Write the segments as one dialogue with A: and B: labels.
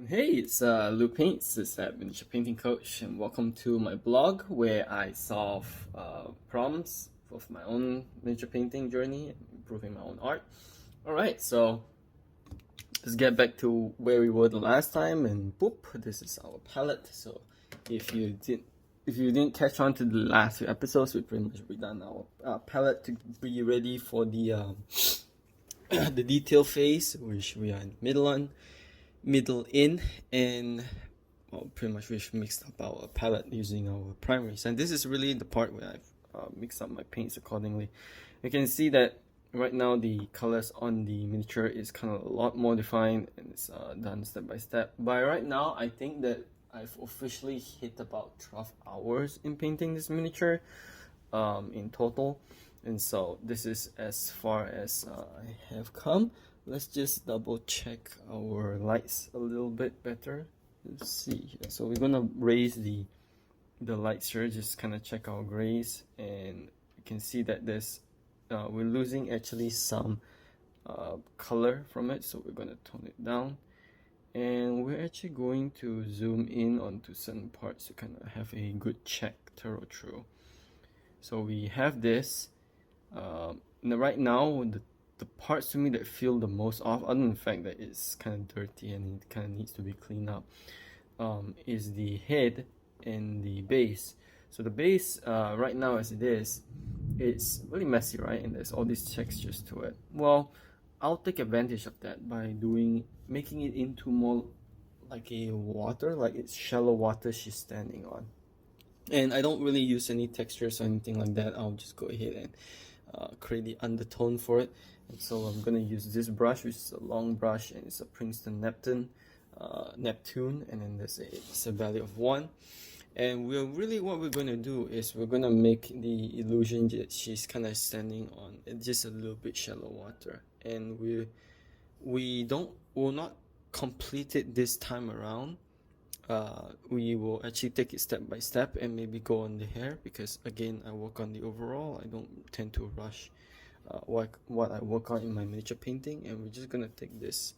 A: Hey, it's Lou Paints, this miniature painting coach, and welcome to my blog where I solve problems of my own miniature painting journey, improving my own art. All right, so let's get back to where we were the last time, and boop, this is our palette. So if you didn't catch on to the last few episodes, we pretty much redone our palette to be ready for the the detail phase, which we are in the middle in, and well, pretty much we've mixed up our palette using our primaries, and this is really the part where I've mixed up my paints accordingly. You can see that right now the colors on the miniature is kind of a lot more defined, and it's done step by step. By right now, I think that I've officially hit about 12 hours in painting this miniature in total, and so this is as far as I have come. Let's just double check our lights a little bit better. Let's see here. So we're gonna raise the lights here, just kind of check our grays, and you can see that there's we're losing actually some color from it, so we're gonna tone it down, and we're actually going to zoom in onto certain parts to kind of have a good check thorough through. So we have this right now, the parts to me that feel the most off, other than the fact that it's kind of dirty and it kind of needs to be cleaned up, is the head and the base. So the base, right now as it is, it's really messy, right? And there's all these textures to it. Well, I'll take advantage of that by making it into more like a water, like it's shallow water she's standing on. And I don't really use any textures or anything like that. I'll just go ahead and create the undertone for it. And so I'm gonna use this brush, which is a long brush, and it's a Princeton Neptune, and then it's a value of 1. And what we're gonna do is we're gonna make the illusion that she's kind of standing on just a little bit shallow water, and will not complete it this time around. We will actually take it step by step and maybe go on the hair, because again, I work on the overall. I don't tend to rush what I work on in my miniature painting. And we're just gonna take this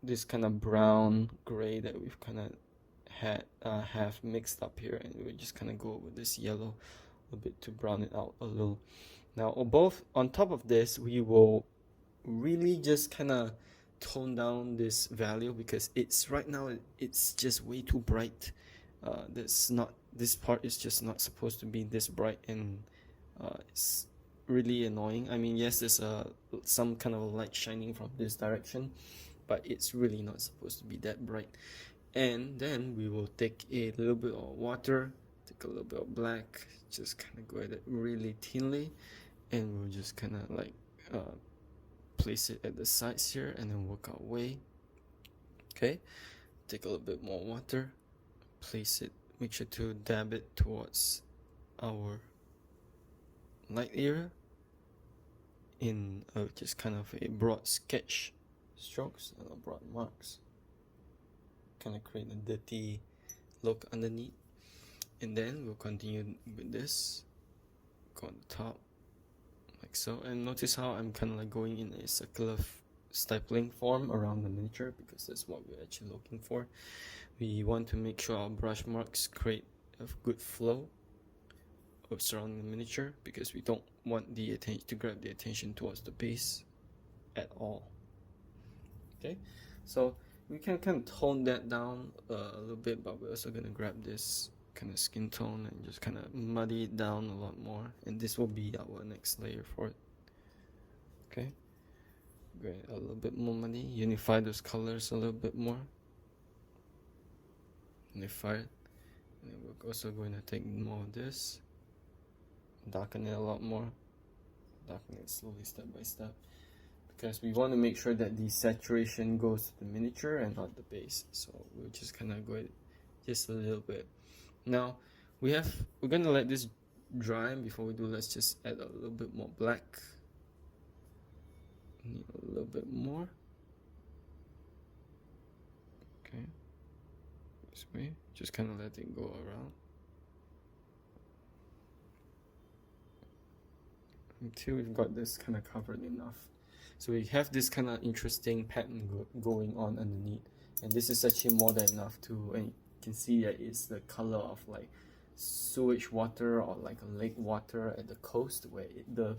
A: this kind of brown gray that we've kind of have mixed up here, and we just kind of go with this yellow a bit to brown it out a little. Now both on top of this, we will really just kind of tone down this value, because it's right now it's just way too bright. This part is just not supposed to be this bright, and it's really annoying. I mean, yes, there's some kind of light shining from this direction, but it's really not supposed to be that bright. And then we will take a little bit of water, take a little bit of black, just kind of go at it really thinly, and we'll just kind of like place it at the sides here, and then work our way. Okay, take a little bit more water, place it, make sure to dab it towards our light area in just kind of a broad sketch strokes and broad marks, kind of create a dirty look underneath. And then we'll continue with this, go on the top like so, and notice how I'm kind of like going in a circular stippling form around the miniature, because that's what we're actually looking for. We want to make sure our brush marks create a good flow of surrounding the miniature, because we don't want the attention to grab the attention towards the base at all. Okay, so we can kind of tone that down a little bit, but we're also going to grab this kind of skin tone and just kind of muddy it down a lot more, and this will be our next layer for it. Okay, great, a little bit more muddy, unify those colors a little bit more, unify it. And we're also going to take more of this, darken it a lot more, darken it slowly step by step, because we want to make sure that the saturation goes to the miniature and not the base. So we'll just kind of go just a little bit. Now we're gonna let this dry, and before we do, let's just add a little bit more black. Need a little bit more. Okay, this way, just kind of let it go around until we've got this kind of covered enough. So we have this kind of interesting pattern going on underneath, and this is actually more than enough to, and you can see that it's the color of like sewage water or like a lake water at the coast where the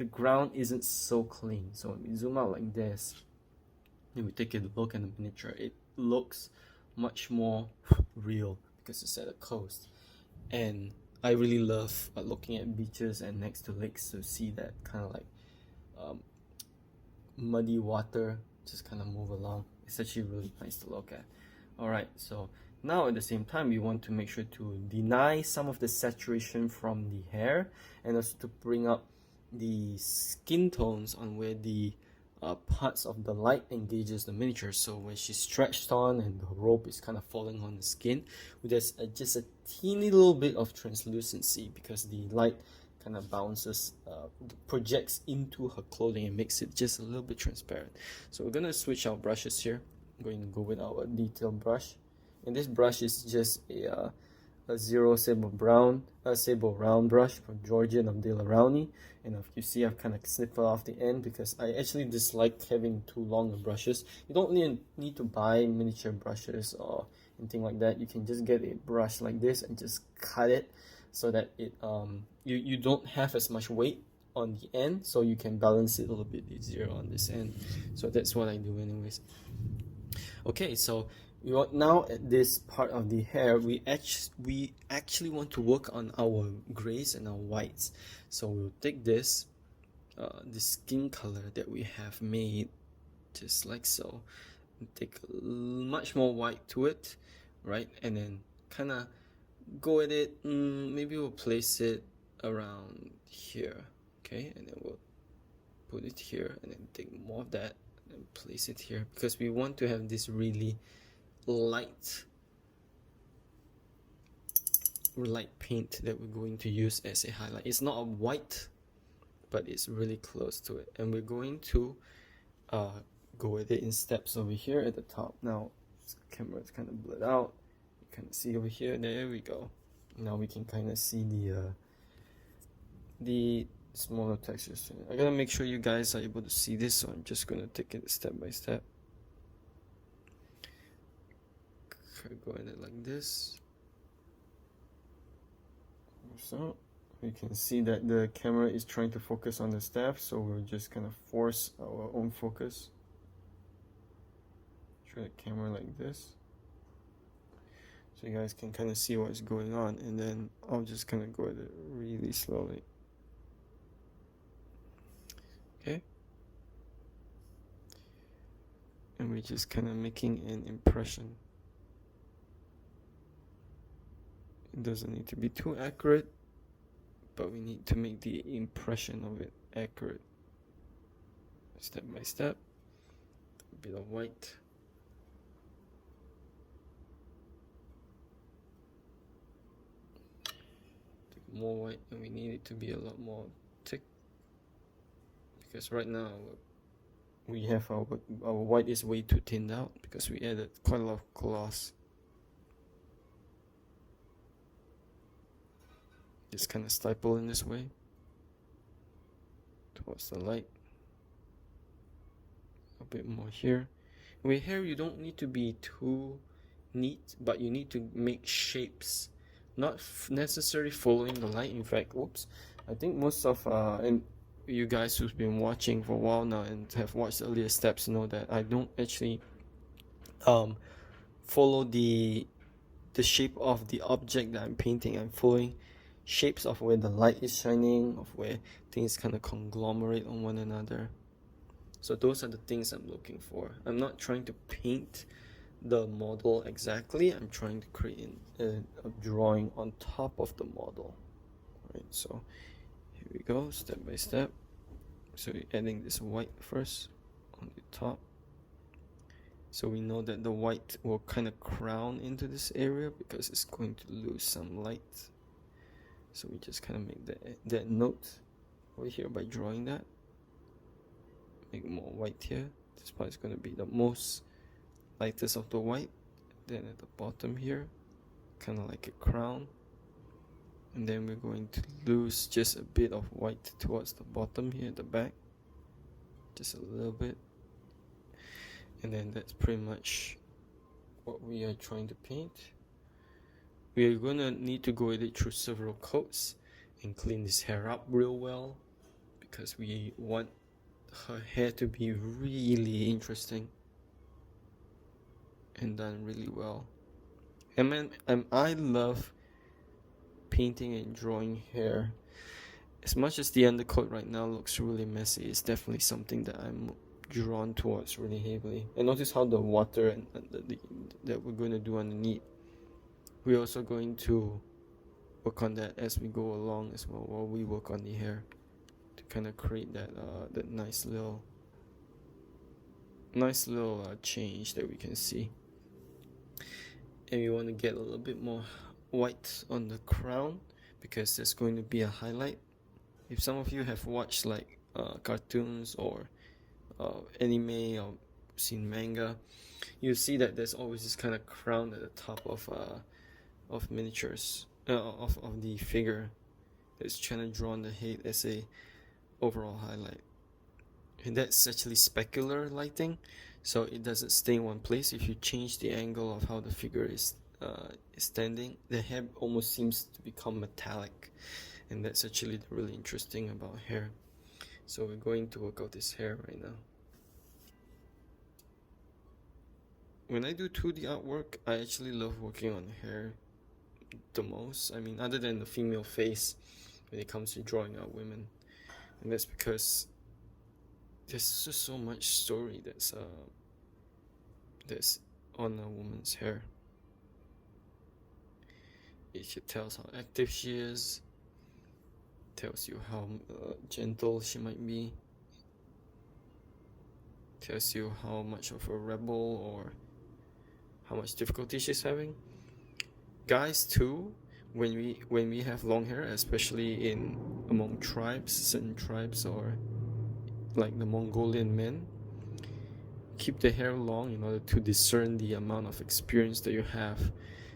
A: ground isn't so clean. So when we zoom out like this and we take a look at the miniature, it looks much more real because it's at the coast. And I really love looking at beaches and next to lakes to see that kind of like muddy water just kind of move along. It's actually really nice to look at. Alright, so now at the same time we want to make sure to deny some of the saturation from the hair and also to bring up the skin tones on where the parts of the light engages the miniature. So when she's stretched on and the rope is kind of falling on the skin, there's just a teeny little bit of translucency because the light kind of bounces, projects into her clothing and makes it just a little bit transparent. So we're going to switch our brushes here. I'm going to go with our detail brush, and this brush is just a zero sable round brush from Georgian of De La Rowney. And if you see, I've kind of snipped off the end because I actually dislike having too long of brushes. You don't need to buy miniature brushes or anything like that. You can just get a brush like this and just cut it so that it you don't have as much weight on the end, so you can balance it a little bit easier on this end. So that's what I do anyways. Okay, so now at this part of the hair, we actually want to work on our grays and our whites. So we'll take this skin color that we have made, just like so, and take much more white to it, right? And then kind of go at it. Maybe we'll place it around here, okay? And then we'll put it here, and then take more of that and place it here because we want to have this really light paint that we're going to use as a highlight. It's not a white, but it's really close to it, and we're going to go with it in steps over here at the top. Now this camera is kind of blurred out. You can see over here. There we go. Now we can kind of see the smaller textures. I gotta make sure you guys are able to see this, so I'm just gonna take it step by step. Go in it like this. So we can see that the camera is trying to focus on the staff, so we'll just kind of force our own focus. Try the camera like this, so you guys can kind of see what's going on, and then I'll just kind of go at it really slowly. Okay, and we're just kind of making an impression. It doesn't need to be too accurate, but we need to make the impression of it accurate. Step by step, a bit of white. Take more white, and we need it to be a lot more thick because right now we have our white is way too thinned out because we added quite a lot of gloss. Just kind of stipple in this way towards the light. A bit more here. With hair, you don't need to be too neat, but you need to make shapes, not necessarily following the light. In fact, I think most of and you guys who've been watching for a while now and have watched earlier steps know that I don't actually follow the shape of the object that I'm painting. I'm following shapes of where the light is shining, of where things kind of conglomerate on one another. So those are the things I'm looking for. I'm not trying to paint the model exactly. I'm trying to create a drawing on top of the model. Right, so here we go, step by step. So we're adding this white first on the top. So we know that the white will kind of crown into this area because it's going to lose some light. So we just kind of make that note over here by drawing that. Make more white here. This part is going to be the most lightest of the white. Then at the bottom here, kind of like a crown. And then we're going to lose just a bit of white towards the bottom here at the back. Just a little bit. And then that's pretty much what we are trying to paint. We are gonna need to go with it through several coats and clean this hair up real well, because we want her hair to be really interesting and done really well. And I love painting and drawing hair. As much as the undercoat right now looks really messy, it's definitely something that I'm drawn towards really heavily. And notice how the water and that we're going to do underneath, we're also going to work on that as we go along as well, while we work on the hair, to kind of create that nice little change that we can see. And we want to get a little bit more white on the crown, because there's going to be a highlight. If some of you have watched like cartoons or anime or seen manga, you see that there's always this kind of crown at the top of miniatures of the figure that's trying to draw on the head as a overall highlight. And that's actually specular lighting, so it doesn't stay in one place. If you change the angle of how the figure is standing, the hair almost seems to become metallic, and that's actually really interesting about hair. So we're going to work out this hair right now. When I do 2D artwork, I actually love working on hair the most. I mean, other than the female face, when it comes to drawing out women. And that's because there's just so much story that's on a woman's hair. It tells how active she is, tells you how gentle she might be, tells you how much of a rebel or how much difficulty she's having. Guys too, when we have long hair, especially among tribes, certain tribes, or like the Mongolian men, keep the hair long in order to discern the amount of experience that you have.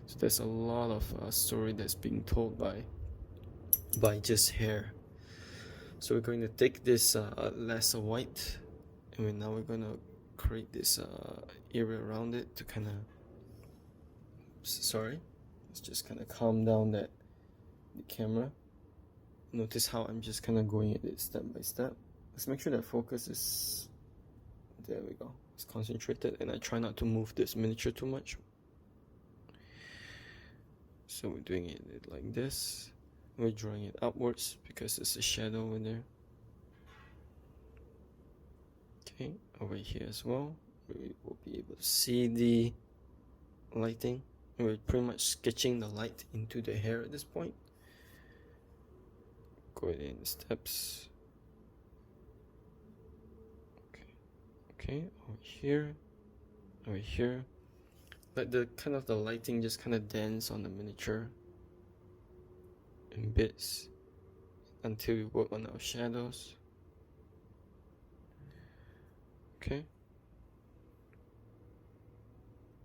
A: So there's a lot of story that's being told by just hair. So we're going to take this lesser white, and now we're going to create this area around it to kind of, let's just kind of calm down the camera. Notice how I'm just kind of going at it step by step. Let's make sure that focus is, there we go, it's concentrated, and I try not to move this miniature too much. So we're doing it like this. We're drawing it upwards because there's a shadow in there. Okay, over here as well, we will be able to see the lighting. We're pretty much sketching the light into the hair at this point. Go in steps. Okay, over here. Let the lighting just kind of dance on the miniature in bits until we work on our shadows. Okay.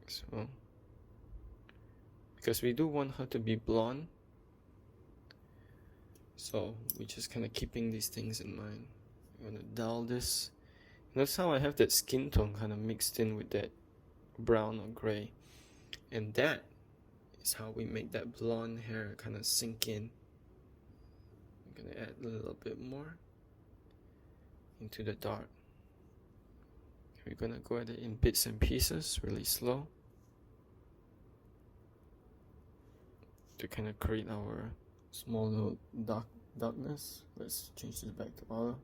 A: So, because we do want her to be blonde, so we're just kind of keeping these things in mind. We're gonna dull this. Notice how I have that skin tone kind of mixed in with that brown or gray, and that is how we make that blonde hair kind of sink in. I'm gonna add a little bit more into the dark. We're gonna go at it in bits and pieces, really slow, to kind of create our small little darkness. Let's change this back to auto.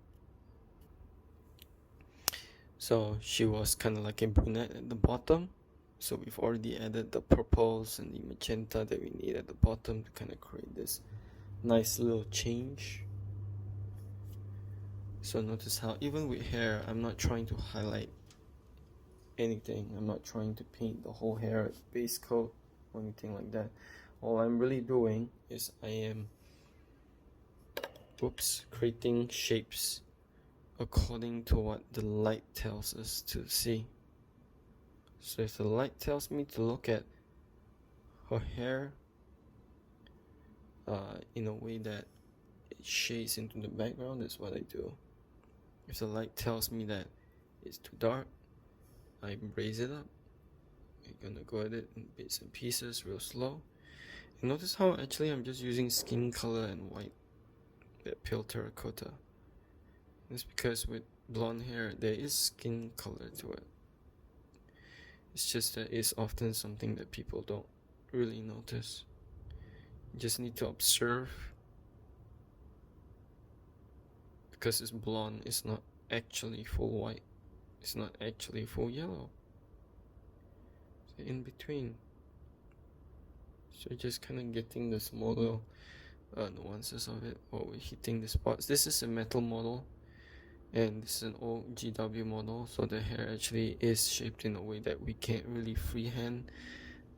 A: So she was kind of like a brunette at the bottom, so we've already added the purples and the magenta that we need at the bottom to kind of create this nice little change. So notice how even with hair, I'm not trying to highlight anything. I'm not trying to paint the whole hair as base coat or anything like that. All I'm really doing is I am creating shapes according to what the light tells us to see. So if the light tells me to look at her hair in a way that it shades into the background, that's what I do. If the light tells me that it's too dark, I raise it up. we're gonna go at it in bits and pieces real slow. And notice how actually I'm just using skin color and white, that pale terracotta. It's because with blonde hair there is skin color to it. It's just that it's often something that people don't really notice. You just need to observe, because it's blonde, it's not actually full white, it's not actually full yellow, it's in between. So just kind of getting the smaller nuances of it while we're hitting the spots. This is a metal model, and this is an old GW model, so the hair actually is shaped in a way that we can't really freehand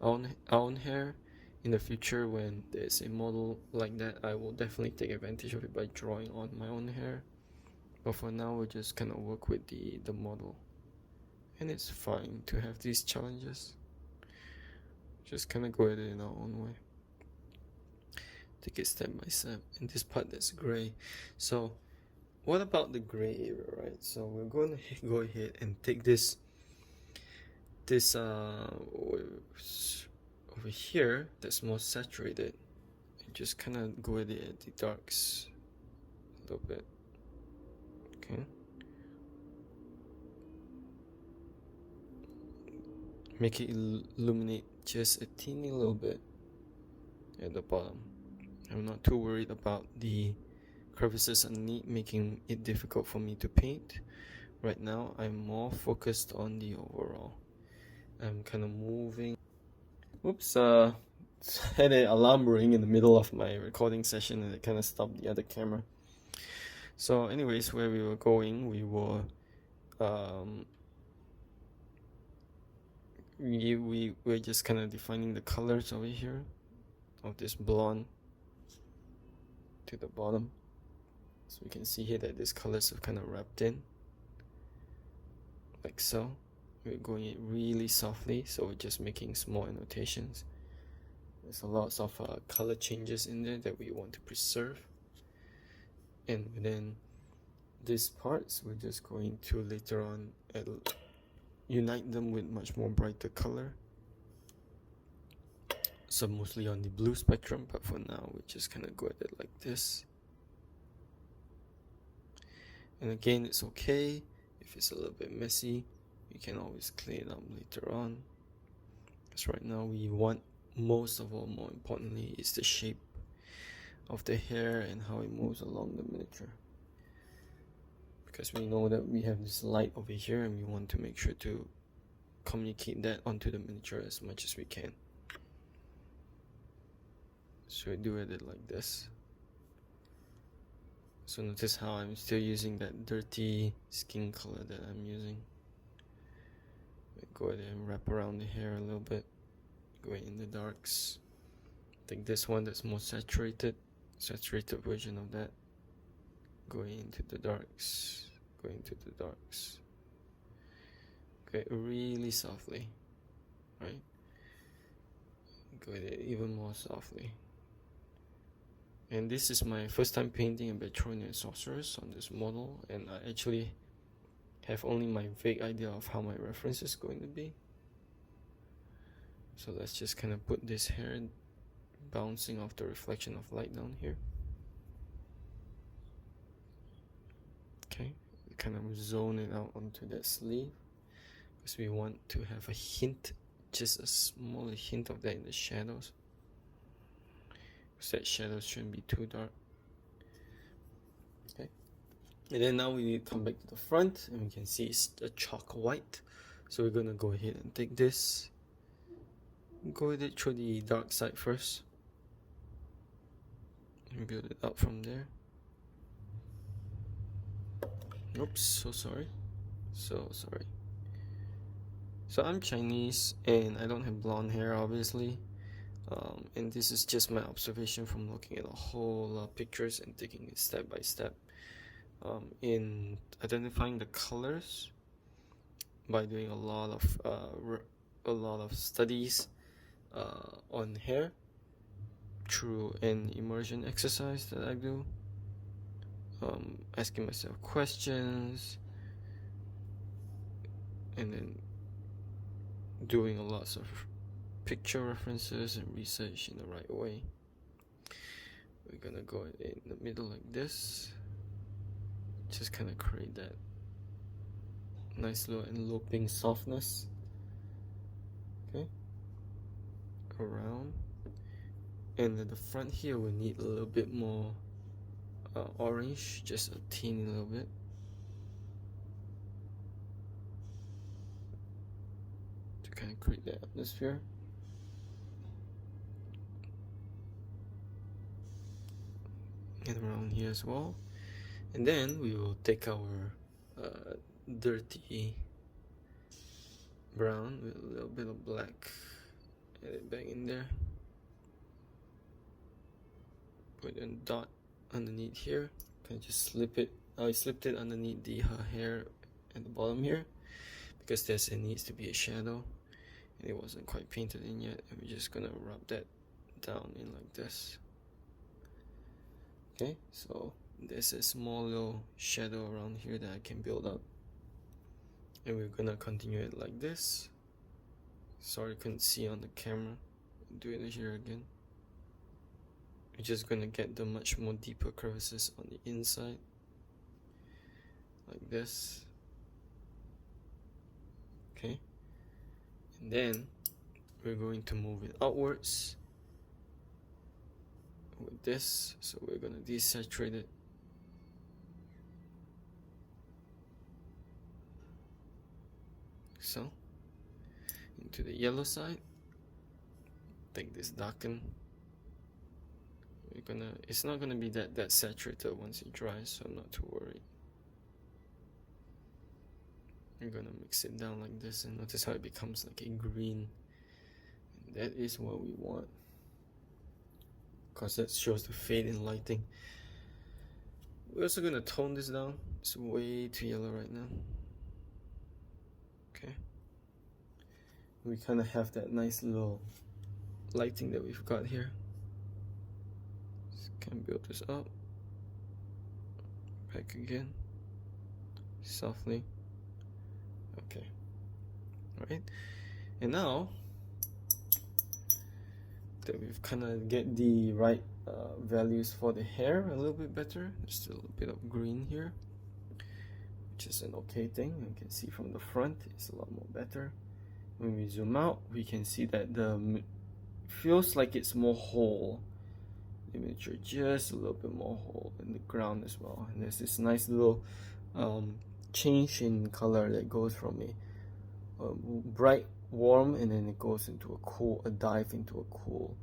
A: our own hair. In the future, when there's a model like that, I will definitely take advantage of it by drawing on my own hair. But for now, we'll just kind of work with the model. And it's fine to have these challenges. Just kind of go at it in our own way. Take it step by step. In this part, that's gray. So, what about the gray area, right? So we're going to go ahead and take this over here that's more saturated, and just kind of go at it at the darks a little bit. Okay. Make it illuminate just a teeny little bit at the bottom. I'm not too worried about the crevices underneath making it difficult for me to paint. Right now, I'm more focused on the overall. I'm kind of moving. Oops, had an alarm ring in the middle of my recording session, and it kind of stopped the other camera. So anyways, where we were going, we were we're just kind of defining the colors over here of this blonde to the bottom. So we can see here that these colors have kind of wrapped in like so. We're going it really softly, so we're just making small annotations. There's a lot of color changes in there that we want to preserve. And then these parts, we're just going to later on unite them with much more brighter color. So mostly on the blue spectrum, but for now we just kind of go at it like this. And again, it's okay if it's a little bit messy. You can always clean it up later on. Because right now we want, most of all, more importantly, is the shape of the hair and how it moves along the miniature. Because we know that we have this light over here, and we want to make sure to communicate that onto the miniature as much as we can. So we do it like this. So notice how I'm still using that dirty skin color that I'm using. Go ahead and wrap around the hair a little bit, going in the darks. Take this one that's more saturated version of that, going into the darks, okay, really softly, right? Go ahead even more softly. And this is my first time painting a Bretonnian Sorceress on this model, and I actually have only my vague idea of how my reference is going to be. So let's just kind of put this hair bouncing off the reflection of light down here. Okay, kind of zone it out onto that sleeve, because we want to have a hint, just a small hint of that in the shadows, because that shadows shouldn't be too dark. Okay, and then now we need to come back to the front, and we can see it's a chalk white. So we're gonna go ahead and take this, go with it through the dark side first, and build it up from there. Oops, so sorry. So I'm Chinese and I don't have blonde hair, obviously. And this is just my observation from looking at a whole lot of pictures and taking it step by step. In identifying the colors by doing a lot of studies on hair through an immersion exercise that I do. Asking myself questions, and then doing a lot of picture references and research in the right way. We're gonna go in the middle like this, just kind of create that nice little enveloping softness. Okay, around, and at the front here we need a little bit more orange, just a teeny little bit. To kind of create that atmosphere. And around here as well. And then we will take our dirty brown with a little bit of black, add it back in there. Put a dot underneath here. Can just slip it. I slipped it underneath her hair at the bottom here because it needs to be a shadow, and it wasn't quite painted in yet. And we're just gonna rub that down in like this. Okay, so there's a small little shadow around here that I can build up, and we're gonna continue it like this. Sorry, couldn't see on the camera. Do it here again. We're just gonna get the much more deeper crevices on the inside, like this. Okay, and then we're going to move it outwards with this, so we're gonna desaturate it. So, into the yellow side, take this darken. It's not gonna be that saturated once it dries, so I'm not too worried. I'm gonna mix it down like this, and notice how it becomes like a green. And that is what we want, because that shows the fade in lighting. We're also gonna tone this down. It's way too yellow right now. Okay, we kind of have that nice little lighting that we've got here. Just can build this up, back again, softly. Okay, all right, and now that we've kind of get the right values for the hair a little bit better, there's still a bit of green here, which is an okay thing. You can see from the front it's a lot more better. When we zoom out, we can see that the feels like it's more whole. The miniature just a little bit more whole in the ground as well, and there's this nice little change in color that goes from a bright warm, and then it goes into a dive into a cool,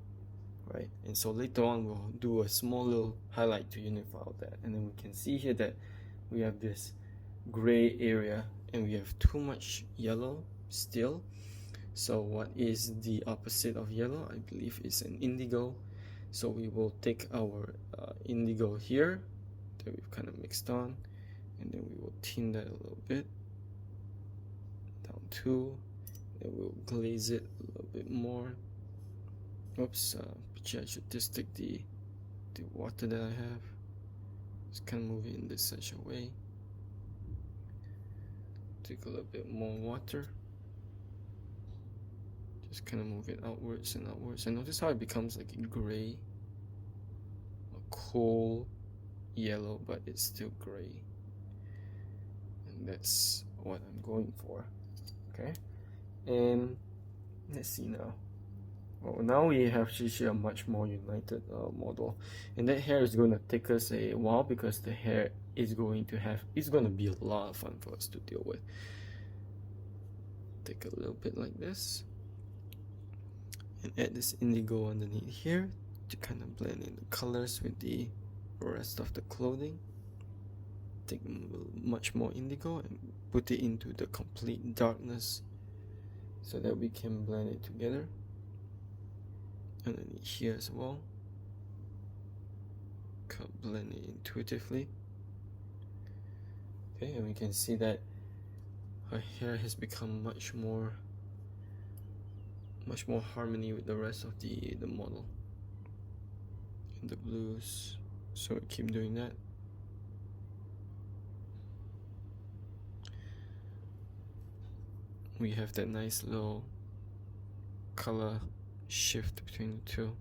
A: right? And so later on we'll do a small little highlight to unify all that, and then we can see here that we have this gray area and we have too much yellow still. So what is the opposite of yellow? I believe is an indigo. So we will take our indigo here that we've kind of mixed on, and then we will tint that a little bit down too. Then we'll glaze it a little bit more. Oops, actually I should just take the water that I have. Just kind of move it in such a way. Take a little bit more water. Just kind of move it outwards and outwards. And notice how it becomes like a gray, a cool yellow, but it's still gray. And that's what I'm going for. Okay. And let's see now. Well, now we have actually a much more united model, and that hair is going to take us a while because the hair is going to be a lot of fun for us to deal with. Take a little bit like this and add this indigo underneath here to kind of blend in the colors with the rest of the clothing. Take much more indigo and put it into the complete darkness so that we can blend it together underneath here as well. Can blend it intuitively. Okay, and we can see that her hair has become much more harmony with the rest of the model in the blues. So we keep doing that. We have that nice little color shift between the two.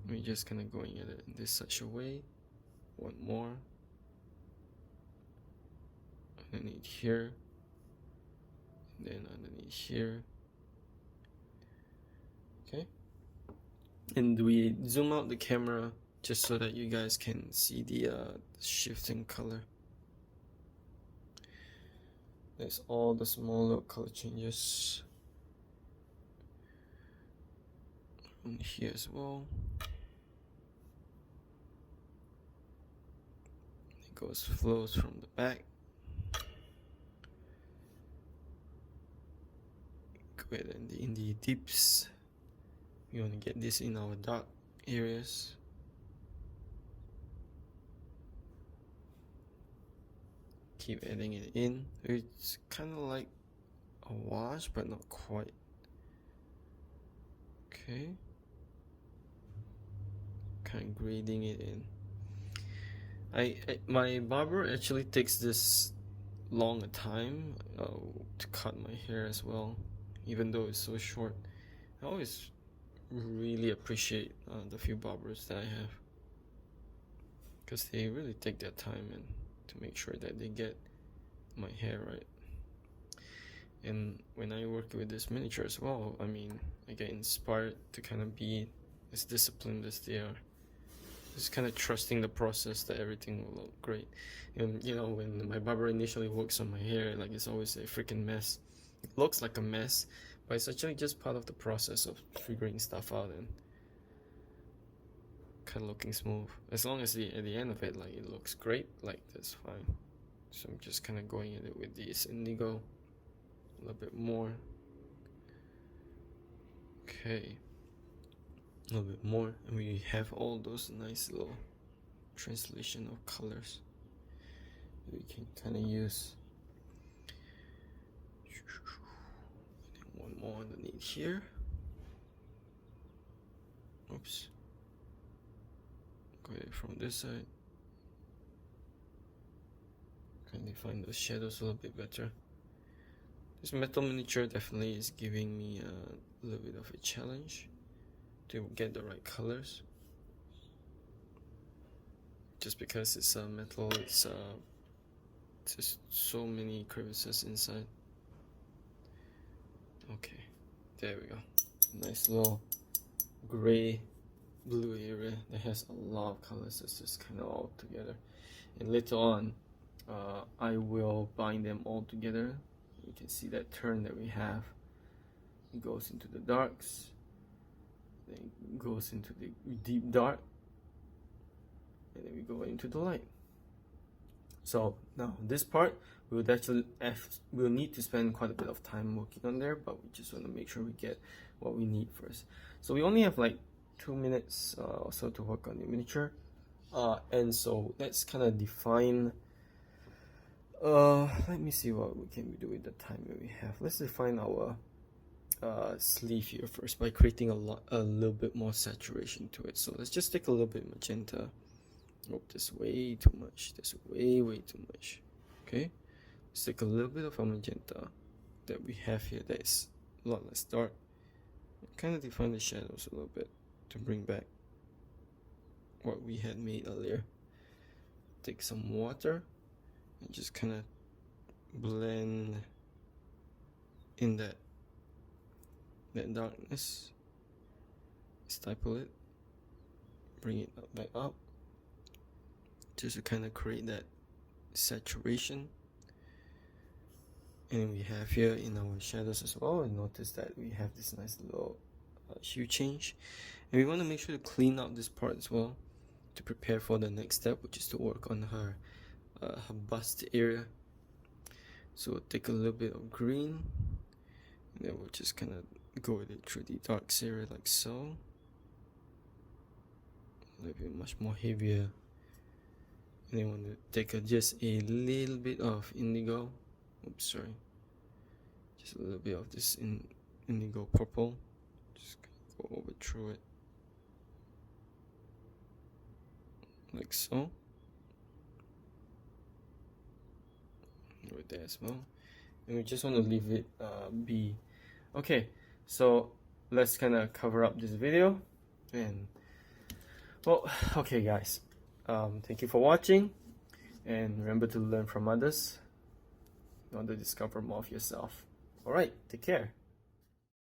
A: We're just kind of going at it in this such a way. One more underneath here, and then underneath here. Okay, and we zoom out the camera just so that you guys can see the shifting color. There's all the small little color changes on here as well. It flows from the back. Go ahead and in the deeps, we want to get this in our dark areas. Keep adding it in. It's kind of like a wash, but not quite. Okay. Kind of grading it in. My barber actually takes this long a time to cut my hair as well, even though it's so short. I always really appreciate the few barbers that I have, because they really take their time and to make sure that they get my hair right. And when I work with this miniature as well, I mean, I get inspired to kind of be as disciplined as they are. Just kind of trusting the process that everything will look great. And you know, when my barber initially works on my hair, like, it's always a freaking mess. It looks like a mess, but it's actually just part of the process of figuring stuff out and kind of looking smooth. As long as at the end of it, like, it looks great, like, that's fine. So I'm just kind of going at it with this indigo a little bit more. Okay, a little bit more, and we have all those nice little translation of colors that we can kind of use. And one more underneath here. Oops. Go ahead from this side. Kind of find those shadows a little bit better. This metal miniature definitely is giving me a little bit of a challenge to get the right colors. Just because it's metal, it's just so many crevices inside. Okay, there we go. Nice little gray blue area that has a lot of colors. It's just kind of all together. And later on, I will bind them all together. You can see that turn that we have. It goes into the darks, then it goes into the deep dark, and then we go into the light. So now this part we'll need to spend quite a bit of time working on there, but we just want to make sure we get what we need first. So we only have like 2 minutes or so to work on the miniature, and so let's kind of define. Let me see what we can do with the time that we have. Let's define our sleeve here first by creating a little bit more saturation to it. So let's just take a little bit magenta. Oh, that's way too much. That's way too much. Okay, let's take a little bit of a magenta that we have here that is a lot less dark. Kind of define the shadows a little bit to bring back what we had made earlier. Take some water and just kind of blend in that darkness. Stipple it, bring it back up, just to kind of create that saturation. And we have here in our shadows as well, and notice that we have this nice little hue change, and we want to make sure to clean up this part as well to prepare for the next step, which is to work on her bust area. So we'll take a little bit of green, and then we'll just kind of go with it through the dark area like so. A little bit much more heavier. And then want to take just a little bit of indigo. Oops, sorry. Just a little bit of this indigo purple. Just go over through it like so. Right there as well. And we just want to leave it be. Okay, So let's kind of cover up this video. And well, okay guys, thank you for watching, and remember to learn from others in order to discover more of yourself. All right, take care.